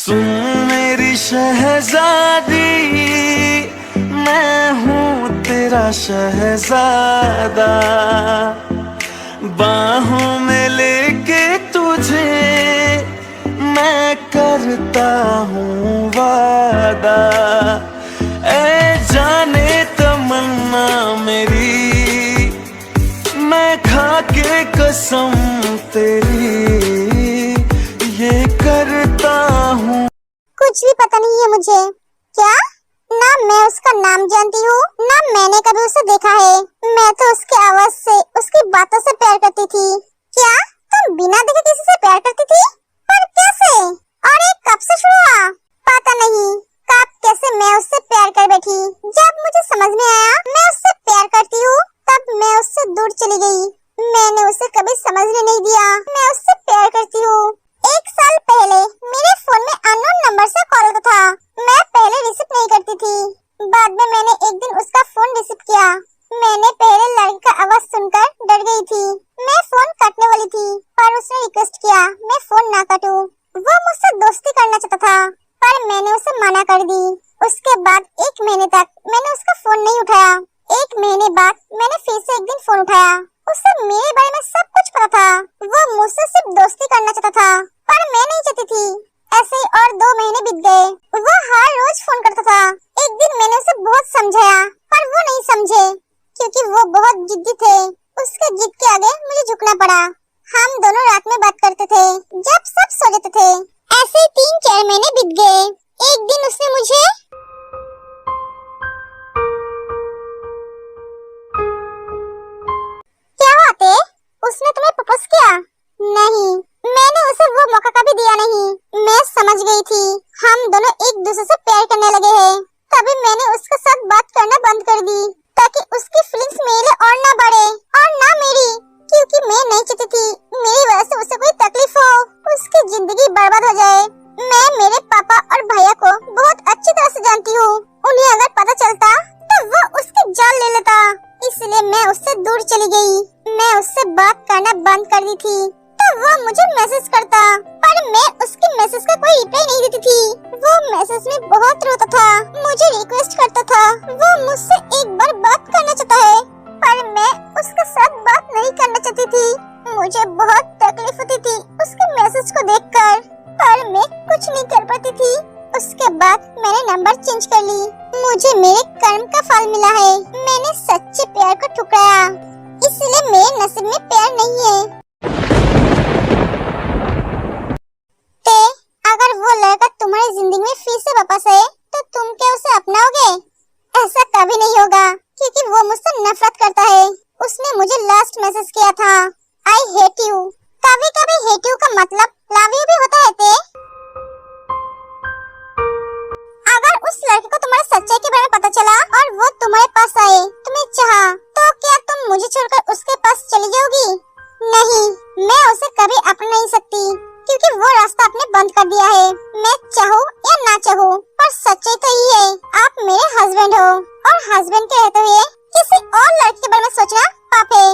सुन मेरी शहजादी, मैं हूँ तेरा शहजादा। बाहों में लेके तुझे मैं करता हूँ वादा। ऐ जाने तमन्ना मेरी, मैं खा के कसम तेरी ये करता हूँ। कुछ भी पता नहीं है मुझे। क्या? ना मैं उसका नाम जानती हूँ, ना मैंने कभी उसे देखा है। मैं तो उसकी आवाज से, उसकी बातों से प्यार करती थी। क्या तुम बिना देखे किसी से प्यार करती थी? पर कैसे? और ये कब से शुरू हुआ? पता नहीं कब कैसे मैं उससे प्यार कर बैठी। जब मुझे समझ में आया मैं उससे प्यार करती हूँ, तब मैं उससे दूर चली गई। मैंने उसे कभी समझने नहीं दिया मैं उससे प्यार करती हूँ। 1 साल पहले मेरे फोन में अननोन नंबर से कॉल आता था। मैं पहले रिसीव नहीं करती थी। बाद में मैंने एक दिन उसका फोन रिसीव किया। मैंने पहले लड़के का आवाज सुनकर डर गई थी। मैं फोन काटने वाली थी, पर उसने रिक्वेस्ट किया मैं फोन ना काटूं। वो मुझसे दोस्ती करना चाहता था, पर मैंने उसे मना कर दी। उसके बाद 1 महीने तक मैंने उसका फोन नहीं उठाया। 1 महीने बाद मैंने फिर से एक दिन फोन उठाया। उसे मेरे बारे में सब कुछ पता था। वो मुझसे सिर्फ दोस्ती करना चाहता था, पर मैं नहीं चाहती थी। ऐसे ही और 2 महीने बीत गए। वो हर रोज फोन करता था। एक दिन मैंने उसे बहुत समझाया, पर वो नहीं समझे, क्योंकि वो बहुत जिद्दी थे। उसके जिद के आगे मुझे झुकना पड़ा। हम दोनों रात में बात करते थे, जब सब सो जाते थे। ऐसे ही 3-4 महीने बीत गए। एक दिन उसने मुझे क्या बात है? उसने तुम्हें प्रपोज किया? नहीं, मैंने उसे वो मौका कभी दिया नहीं। मैं समझ गई थी हम दोनों एक दूसरे से प्यार करने लगे हैं। तभी मैंने उसके साथ बात करना बंद कर दी, ताकि उसकी फीलिंग्स मेरे लिए और ना बढ़े और ना मेरी, क्योंकि मैं नहीं चाहती थी मेरी वजह से उसे कोई तकलीफ हो, उसकी जिंदगी बर्बाद हो जाए। मैं मेरे पापा और भैया को बहुत अच्छी तरह से जानती हूँ। उन्हें अगर पता चलता तो वो उसकी जान ले लेता। इसलिए मैं उससे दूर चली गई। मैं उससे बात करना बंद कर दी थी। तो वो मुझे मैसेज करता, पर मैं उसकी मैसेज का कोई रिप्लाई नहीं देती थी। वो मैसेज में बहुत रोता था, मुझे रिक्वेस्ट करता था। वो मुझसे एक बार बात करना चाहता है, पर मैं उसके साथ बात नहीं करना चाहती थी। मुझे बहुत तकलीफ होती थी उसके मैसेज को देखकर, पर मैं कुछ नहीं कर पाती थी। उसके बाद मैंने नंबर चेंज कर ली। मुझे मेरे कर्म का फल मिला है। मैंने सच्चे प्यार को ठुकराया, इसलिए मेरे नसीब में प्यार नहीं है। अगर वो लड़का तुम्हारी जिंदगी में फिर से वापस आए तो तुम क्या उसे अपनाओगे? ऐसा कभी नहीं होगा, क्योंकि वो मुझसे नफरत करता है। उसने मुझे लास्ट मैसेज किया था, आई हेट यू। कभी कभी हेट यू का मतलब लव यू भी होता है। अगर उस लड़के को तुम्हारी सच्चाई के बारे में पता चला और वो तुम्हारे पास आए, तुम्हें चाहा, तो क्या तुम मुझे छोड़कर उसके पास चली जाओगी? नहीं, मैं उसे कभी अपना नहीं सकती, क्योंकि वो रास्ता आपने बंद कर दिया है। मैं चाहूँ या ना चाहूँ, पर सच्चाई तो ये है, आप मेरे हस्बैंड हो, और हस्बैंड के रहते हुए किसी और लड़के के बारे में सोचना पाप है।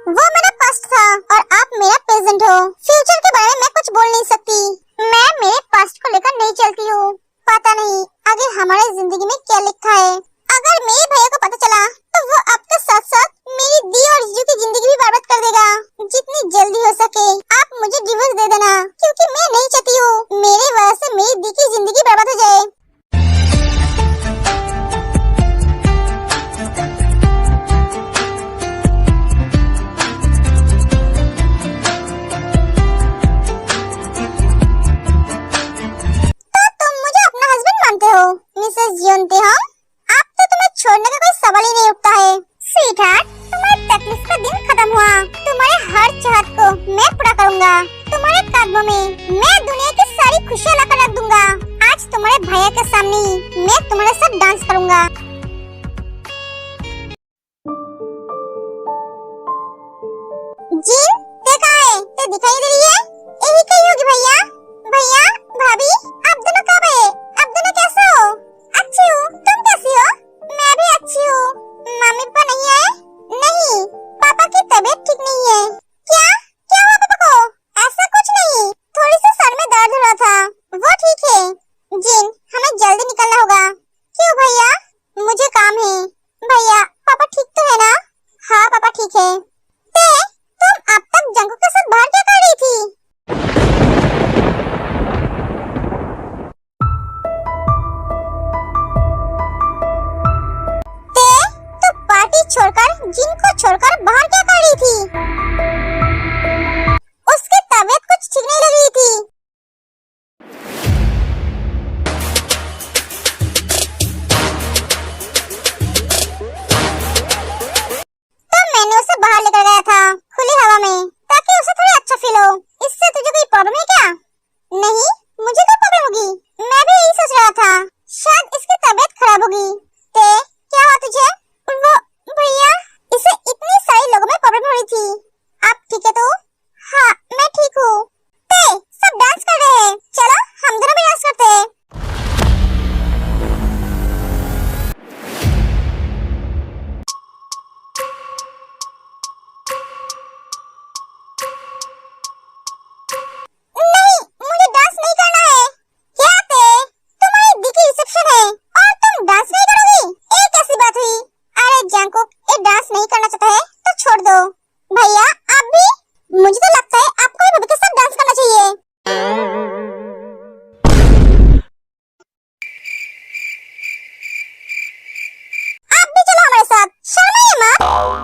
वो मेरा पास्ट था और आप मेरा प्रेजेंट हो। फ्यूचर के बारे में मैं कुछ बोल नहीं सकती। मैं मेरे पास्ट को लेकर नहीं चलती हूँ। पता नहीं आगे हमारी जिंदगी में क्या लिखा है। अगर मेरे भैया को पता चला तो वो आपके साथ साथ मेरी दी और जीजू की जिंदगी भी बर्बाद कर देगा। जितनी जल्दी हो सके आप मुझे डिवोर्स दे देना, क्योंकि मैं नहीं चाहती हूँ मेरी वजह से मेरी दी की जिंदगी बर्बाद हो जाए। तो तुम मुझे अपना हस्बैंड मानते हो मिसेस जियोंते हो? अब तो तुम्हें छोड़ने का कोई सवाल ही नहीं उठता है। स्वीटहार्ट, तुम्हारी तकलीफ का दिन खत्म हुआ। तुम्हारे हर चाहत को मैं पूरा करूंगा। तुम्हारे कदमों में मैं दुनिया की सारी खुशियाँ लाकर रख दूंगा। आज तुम्हारे भैया के सामने ही मैं तुम्हारे साथ डांस करूंगा। जीन, ते कहाँ है? ते दिखाई दे रही है? यही कहीं होगी भैया। भैया, भाभी, आप दोनों कब आए? आप दोनों कैसे हो? अच्छी हूँ, तुम कैसी हो? मैं भी अच्छी हूँ। मम्मी पापा नहीं आए? नहीं, पापा की तबीयत ठीक नहीं है। क्या? क्या हुआ पापा को? ऐसा कुछ नहीं, थोड़ी सी सर में दर्द हो रहा था। वो ठीक है, इससे तुझे कोई प्रॉब्लम है क्या? नहीं, मुझे क्या प्रॉब्लम होगी? मैं भी यही सोच रहा था, शायद इसकी तबीयत खराब होगी। ते क्या हुआ तुझे? वो भैया, इसे इतनी सारी लोगों में प्रॉब्लम हो रही थी। आप ठीक है तो? हाँ, मैं ठीक हूँ। ते सब डांस कर रहे हैं, चलो हम दोनों भी डांस करते हैं। नहीं, मुझे डांस नहीं करना है। क्या ते? तुम्हारी दी की रिसेप्शन है और तुम डांस नहीं करोगी? ये कैसी बात हुई? अरे जंकुक, ये डांस नहीं करना चाहता है तो छोड़ दो। भैया आप भी? मुझे तो लगता है आपको भी भाभी के साथ डांस करना चाहिए। आप भी चलो हमारे साथ, शर्माइए मत।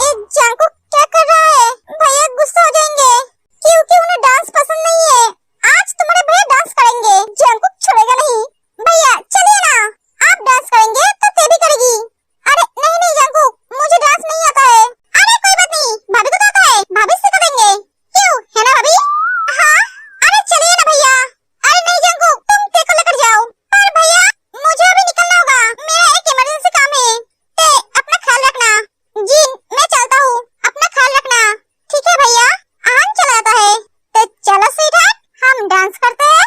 ये जंकुक क्या कर रहा है? भैया गुस्सा हो जाएंगे क्योंकि उन्हें डांस पसंद नहीं है। आज तुम्हारे भैया डांस करेंगे, जंकुक छोड़ेगा नहीं। भैया चलिए ना, आप डांस करेंगे तो ते भी करेगी। अरे नहीं नहीं जंकुक, मुझे डांस नहीं आता है। अरे कोई बात नहीं, भाभी को तो आता है, भाभी सिखा देंगे। क्यों, है ना भाभी? हाँ, अरे चलिए ना भैया। अरे नहीं जंकुक, तुम ते को लेकर जाओ। पर भैया मुझे अभी निकलना होगा, मेरा एक इमरजेंसी काम है। ते अपना ख्याल रखना। जी मैं चलता हूँ, अपना ख्याल रखना। ठीक है भैया, आन चला जाता है। तो चलो स्वीटहार्ट, हम डांस करते हैं।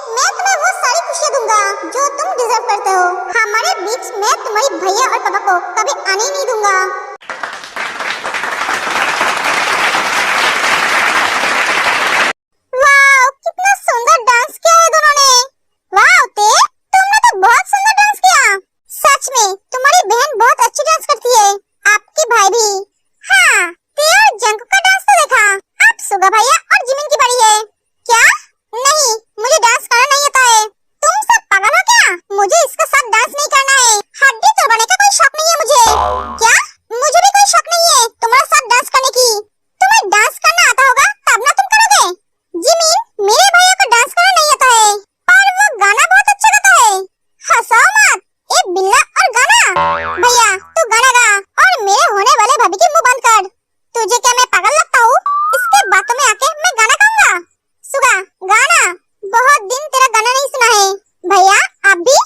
मैं तुम्हें वो सारी खुशियाँ दूंगा जो तुम डिजर्व करते हो। हमारे बीच में तुम्हारी भैया और पापा को कभी आने ही नहीं दूंगा। वाओ, कितना सुंदर डांस किया है दोनों ने। वाओ ते, तुमने तो बहुत सुंदर डांस किया। सच में तुम्हारी बहन बहुत अच्छी डांस करती है, आपके भाई भी। हाँ, ते और जंकुक का डांस तो देखा, अब सुगा भैया और जिमिन की बारी है। क्या? नहीं, मुझे डांस करना नहीं आता है। तुम सब पागल हो क्या? मुझे इसके साथ डांस नहीं करना है। हड्डी तोड़ने का कोई शौक नहीं है मुझे। क्या? मुझे भी कोई शौक नहीं है तुम्हारे साथ डांस करने की। तुम्हें डांस करना आता होगा तब ना तुम करोगे। जिमिन, मेरे भैया को डांस करना नहीं आता है, पर वो गाना बहुत अच्छा गाता है। हंसाओ मत, ये बिल्ला और गाना। भैया तू गाना गा और मेरे होने वाले भाभी की मुंह बंद कर। तुझे क्या मैं पागल लगता हूँ? इसके बातों में आके मैं गाना गाऊंगा। सुगा गाना, बहुत दिन तेरा गाना नहीं सुना है। भैया आप भी?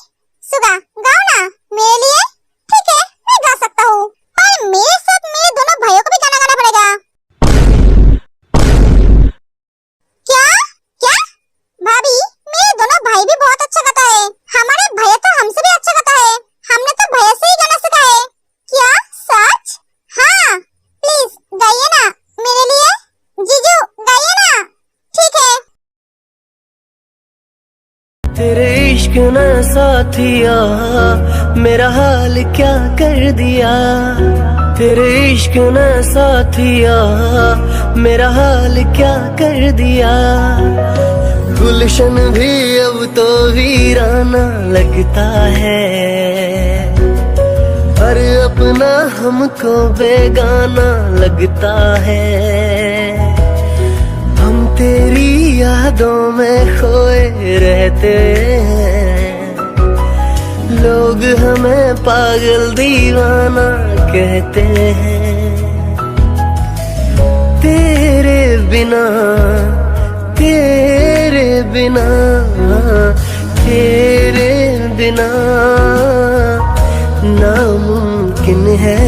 सुगा गाओ ना मेरे लिए। ठीक है, मैं गा सकता हूँ, पर मेरे साथ मेरे दोनों भाइयों को भी गाना गाना पड़ेगा। क्या? क्या? भाभी, मेरे दोनों भाई भी बहुत अच्छा गाता है। हमारे भैया तो हमसे भी अच्छा गाता है, हमने तो भैया से ही गाना सीखा है। क्या सच? हाँ, प्लीज गाइए ना मेरे लिए। जीजू गाइए ना। ठीक है। तेरे इश्क ने साथिया मेरा हाल क्या कर दिया। तेरे इश्क ने साथिया मेरा हाल क्या कर दिया। गुलशन भी अब तो वीराना लगता है, पर अपना हमको बेगाना लगता है। हम तेरी यादों में खोए रहते हैं, लोग हमें पागल दीवाना कहते हैं। तेरे बिना, तेरे बिना, तेरे बिना नामुमकिन है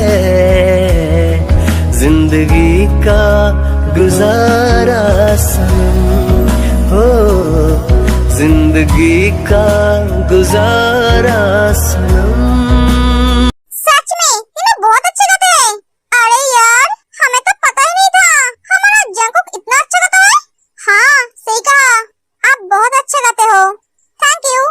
जिंदगी का गुजारा सनम। हो जिंदगी का गुजारा सनम। सच में ये लोग बहुत अच्छे गाते हैं। अरे यार, हमें तो पता ही नहीं था हमारा जंकुक इतना अच्छा गाता है। हाँ सही कहा, आप बहुत अच्छा गाते हो। Thank you.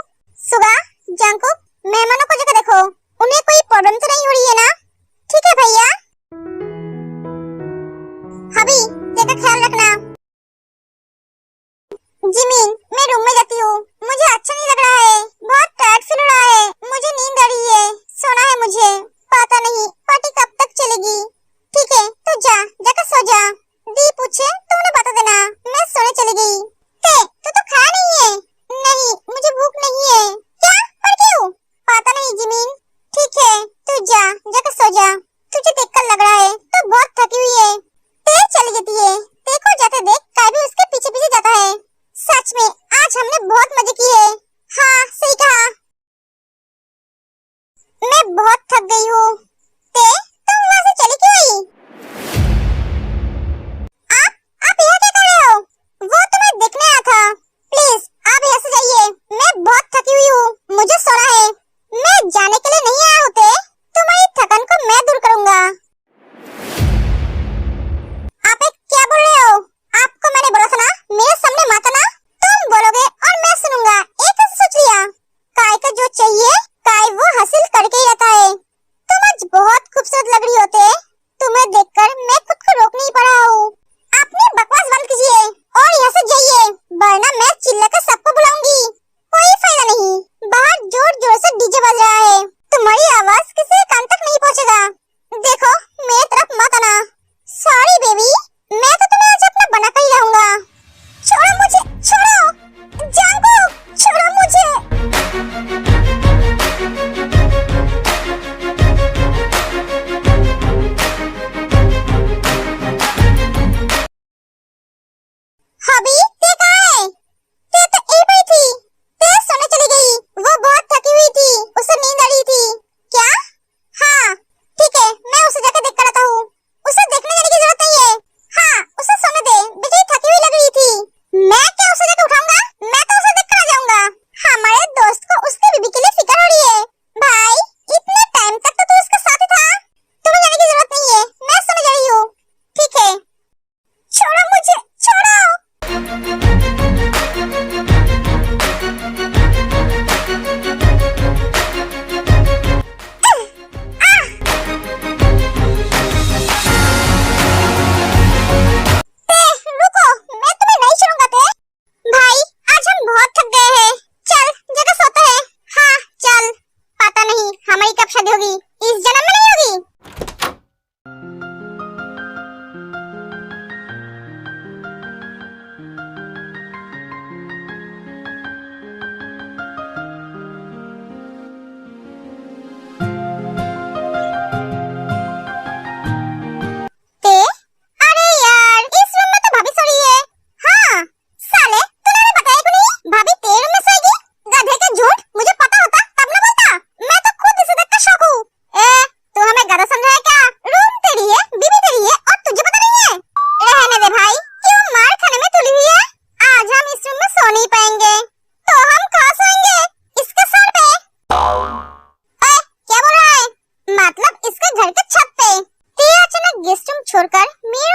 छोड़कर मेरे